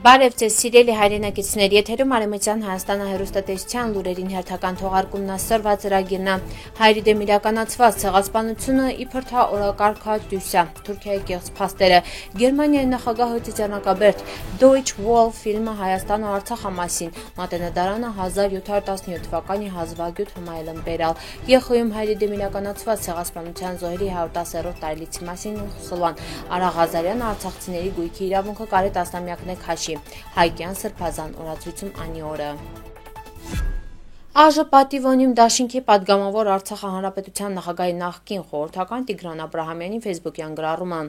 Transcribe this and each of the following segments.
Բարև ձեզ սիրելի հայրենակիցներ, եթերում Արևմտյան Հայաստանը հեռուստատեսության լուրերին հերթական թողարկումն ասրվա ծրագիրն է։ Հայերի դեմ իրականացված ցեղասպանությունը իբր թա օրակարգադյուսյա, Թուրքիայի կեղծ փաստերը, Գերմանիայի նախագահը ծիծեռնակաբերդ, Deutsche Wall ֆիլմը Հայաստան ու Արցախը մասին, Մատենադարանը 1717 թվականի հազվագյուտ հմայելն բերալ, ԵԽ-ում հայերի դեմ իրականացված ցեղասպանության զոհերի 110-րդ տարելիցի մասին խոսելան, Արա Ղազարյանը արցախցիների գույքի իրավունքը կարի տասնամյակներ քաշի, Հայկյան սրբազան օրացույցում անի օրը։ ԱԺ պատիվոնիմ դաշինքի պատգամավոր Արցախի հանրապետության նախագահի նախկին խորհրդական Տիգրան Աբրահամյանի ֆեյսբուքյան գրառումը։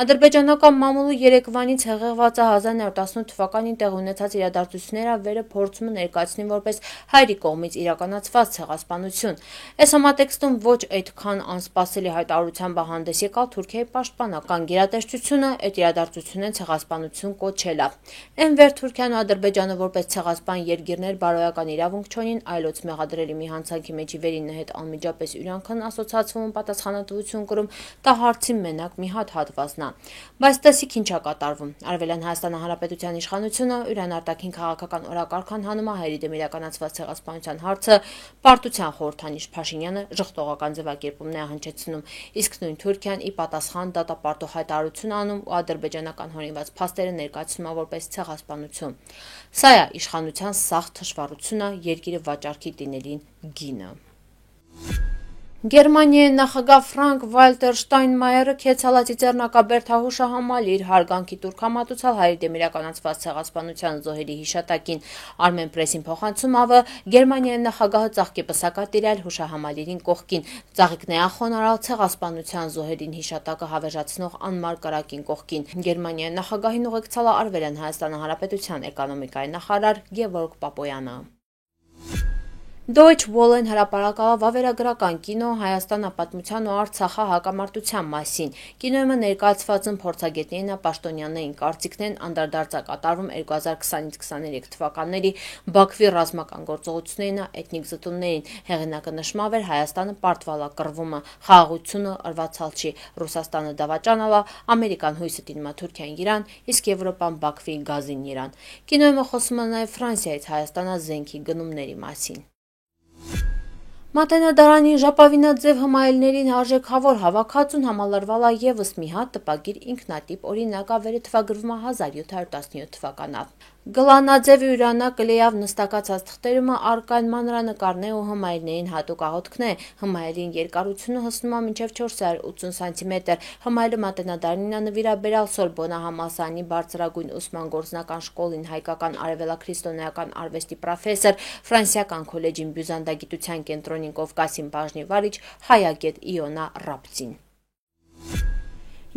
Ադրբեջանական մամուլի երեկվանից հեղեղված 1918 թվականին տեղ ունեցած իրադարձությունները վերը փորձում ներկայացնի որպես հայերի կողմից իրականացված ցեղասպանություն։ Այս համատեքստում ոչ այդքան անսպասելի հայտարարությամբ հանդես եկալ Թուրքիայի պաշտպանական գերատեսչությունը այդ իրադարձությունն ցեղասպանություն կոչել է։ Էնվեր Թուրքիան ու Ադրբեջանը որպես ցեղասպան երկիրներ բարոյական իրավունք չունին, այլոց մեղադրելի մի հանցանքի մեջի վերին հետ անմիջապես իրանքն ասոցացվում պատասխանատվություն կրում, դա հարցի մենակ մի հատ հատվածն է։ Բայց տեսիք ինչա կատարվում։ Արևելյան Հայաստանի Հանրապետության իշխանությունը Իրան արտաքին քաղաքական օրակարգան հանում է հայերի դեմ իրականացված ցեղասպանության հարցը, պարտության խորհրդանիշ Փաշինյանը ժխտողական ձևակերպումն է հնչեցնում, իսկ նույն Թուրքիան ի պատասխան դատապարտող հայտարարություն անում ու ադրբեջանական հորինված փաստերը ներկայացնում է որպես ցեղասպանություն։ Սա է իշխանության սաղ թշվառությունը, երկիրը վաճառքի տիներին գինը։ Գերմանիայի նախագահ Ֆրանկ Վալտեր Շտայնմայերը քեցալա ծիծեռնակաբերդ հուշահամալիր իր հարգանքի տուրք համատուցալ հայերի դեմ իրականացված ցեղասպանության զոհերի հիշատակին, Armen Press-ին փոխանցում ավը Գերմանիայի նախագահը ծաղկի պսակատիրել հուշահամալիրին կողքին, ծաղիկնեա խոնարհալ ցեղասպանության զոհերին հիշատակը հավերժացնող անմար կրակին կողքին, Գերմանիայի նախագահին ուղեկցալա Արևելյան Հայաստանի Հանրապետության էկոնոմիկայի նախարար Գևորգ Պապոյանը։ Deutsche Wall-ն հրապարակала վավերագրական կինո Հայաստանը պատմության ու Արցախը հակամարտության մասին։ Կինոյը ներկայացվածն փորձագետներին Պաշտոնյանային կարծիքներն անդրադարձ է կատարվում 2020-23 թվականների Բաքվի ռազմական գործողություններին, էթնիկ զտումներին։ Հեղինակը նշում է Հայաստանը պարտվալա կռվումը, խաղաղությունը ըրվացալ չի, Ռուսաստանը դավաճանալա, Ամերիկան հույսը տինմա Թուրքիան Իրան, իսկ Եվրոպան Բաքվի գազին Իրան։ Կինոյը խոսում է նաև Ֆրանսիայից Հայաստանա զենքի գնումների մասին։ Մատենադարանի ժապավինաձև հմայելներին արժեքավոր հավաքածուն համալրվալա ևս մի հատ տպագիր ինքնատիպ օրինակավերը թվագրվում է 1717 թվականը։ Գլանաձև յուրանա կլեյավ նստակացած թղթերումը արկան մանրանկարն է ու հմայելներին հատուկ աղոթքն է։ Հմայելին երկարությունը հասնում է մինչև 480 սանտիմետր։ Հմայելը մատենադարին է նվիրաբերալ Սորբոնա համալսարանի բարձրագույն ուսման գործնական շկոլին հայկական արևելաքրիստոնեական արվեստի պրոֆեսոր, Ֆրանսիական քոլեջին բյուզանդագիտության կենտրոնին Կովկասին բաժնի վարիչ հայագետ Իոնա Ռապցին։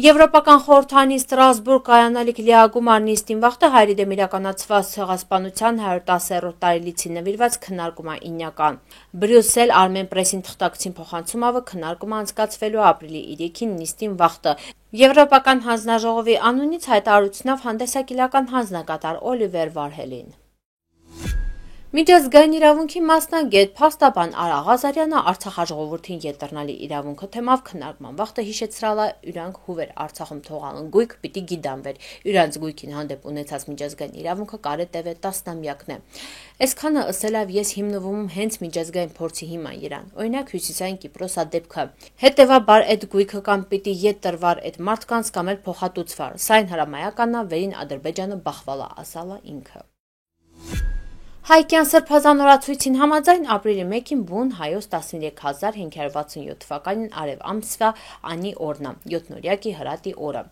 Եվրոպական խորհրդանի Ստրասբուրգ կայանալիք լիագումար նիստին վաղտը հայերի դեմ իրականացված ցեղասպանության 110-րդ տարելիցին նվիրված քննարկում է ինյական։ Բրյուսել Armen Press-ին թղթակցին փոխանցում ավը քննարկումը անցկացվելու ապրիլի 3-ին նիստին վաղտը։ Եվրոպական հանձնաժողովի անունից հայտարարությունով հանդեսակիլական հանձնակատար Օլիվեր Վարհելին։ Միջազգային իրավունքի մասնագետ փաստաբան Արա Ղազարյանը Արցախաժողովրդին ետրնալի իրավունքը թեմավ քննարկման վաղտը հիշեցրալ է իրանք հուվեր Արցախում թողալն գույք պիտի գիդանվեր, իրանց գույքին հանդեպ ունեցած միջազգային իրավունքը կարե տևե տասնամյակն է։ Այսքանը ըսել է ես հիմնվում հենց միջազգային փորձի հիման իրան, օրինակ Հյուսիսային Կիպրոսա դեպքը։ Հետևաբար այդ գույքը կամ պիտի ետ տրվար այդ մարդկանց կամ էլ փոխատուցվար, սա այն հրամայականն է վերին Ադրբեջանը բախվալա ասալա ինքը։ Հայկյան սրբազան օրացույցին համաձայն ապրիլի 1-ին բուն հայոց 13567 թվականին արև ամսվա անի օրն է, 7-նորյակի հրատի օրը։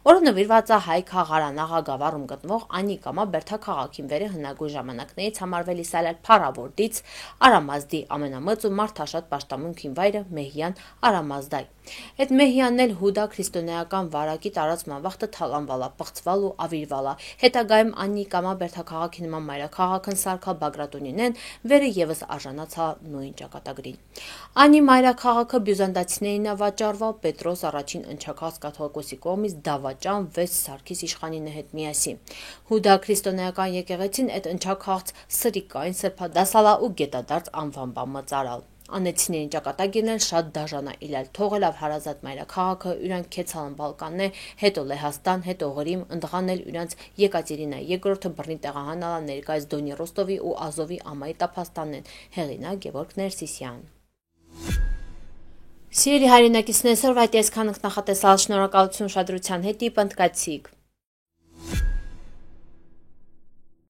Օրը նվիրված է հայ խաղարանաղա գավառում գտնվող Անի կամա Բերդաքաղաքին վերը հնագույն ժամանակներից համարվել իսալալ փառավորդից Արամազդի ամենամեծ ու մարդաշատ պաշտամունքին վայրը Մեհյան Արամազդայ։ Այդ Մեհյանն էլ հուդա քրիստոնեական վարակի տարածման վաղտը թալանվալա, պղծվալ ու ավիրվալա։ Հետագայում Անի կամա Բերդաքաղաքի նման մայրաքաղաքն սարքալ Բագրատունին են, վերը ևս արժանացա նույն ճակատագրին։ Անի մայրաքաղաքը բյուզանդացիներին վաճառվալ Պետրոս առաջին ընչաքաղց կաթողիկոսի կողմից դավաճան 6 Սարգիս իշխանինը հետ միասին։ Հուդա քրիստոնեական եկեղեցին այդ ընչաքաղց սրիկային սրբադասալա ու գետադարձ անվան բամը ծարալ։ Անեցիներին ճակատագիրն շատ դաժան է իլել, թողելով հարազատ մայրաքաղաքը, իրանք քեցալն Բալկանն է, հետո Լեհաստան, հետո Ղրիմ, ընդղան էլ իրանց Եկատերինա երկրորդը բռնի տեղահանալա ներկայիս Դոնի Ռոստովի ու Ազովի ամայի տափաստանն են, հեղինակ Գևորգ Ներսիսյան։ Սիրելի հայրենակիցներ, այսօրվա այդ այսքանը նախատեսալ, շնորհակալություն ուշադրության հետի, պնդկացիք։